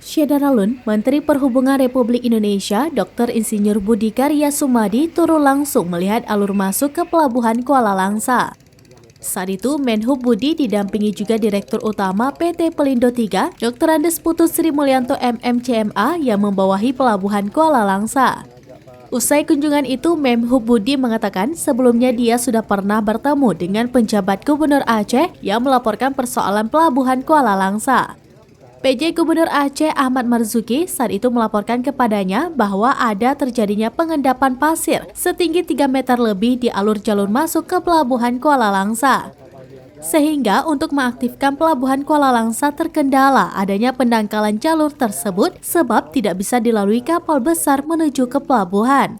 Syederalun, Menteri Perhubungan Republik Indonesia, Dr. Insinyur Budi Karya Sumadi turun langsung melihat alur masuk ke Pelabuhan Kuala Langsa. Saat itu, Menhub Budi didampingi juga Direktur Utama PT Pelindo III, Dr. Andes Putu Sri Mulyanto MMCMA yang membawahi Pelabuhan Kuala Langsa. Usai kunjungan itu, Menhub Budi mengatakan sebelumnya dia sudah pernah bertemu dengan penjabat Gubernur Aceh yang melaporkan persoalan Pelabuhan Kuala Langsa. PJ Gubernur Aceh Ahmad Marzuki saat itu melaporkan kepadanya bahwa ada terjadinya pengendapan pasir setinggi 3 meter lebih di alur jalur masuk ke Pelabuhan Kuala Langsa. Sehingga untuk mengaktifkan Pelabuhan Kuala Langsa terkendala adanya pendangkalan jalur tersebut sebab tidak bisa dilalui kapal besar menuju ke pelabuhan.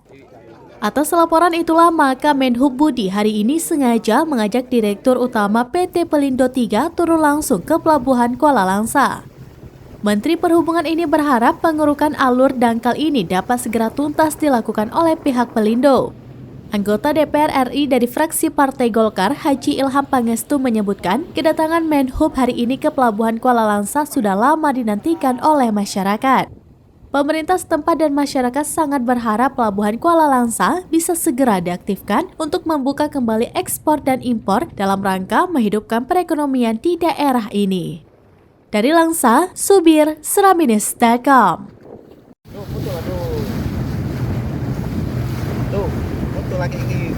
Atas laporan itulah maka Menhub Budi hari ini sengaja mengajak Direktur Utama PT Pelindo III turun langsung ke Pelabuhan Kuala Langsa. Menteri Perhubungan ini berharap pengerukan alur dangkal ini dapat segera tuntas dilakukan oleh pihak Pelindo. Anggota DPR RI dari fraksi Partai Golkar, Haji Ilham Pangestu menyebutkan, kedatangan Menhub hari ini ke Pelabuhan Kuala Langsa sudah lama dinantikan oleh masyarakat. Pemerintah setempat dan masyarakat sangat berharap Pelabuhan Kuala Langsa bisa segera diaktifkan untuk membuka kembali ekspor dan impor dalam rangka menghidupkan perekonomian di daerah ini. Dari Langsa, Subir, Seraminis.com. Tuh, foto lagi ini,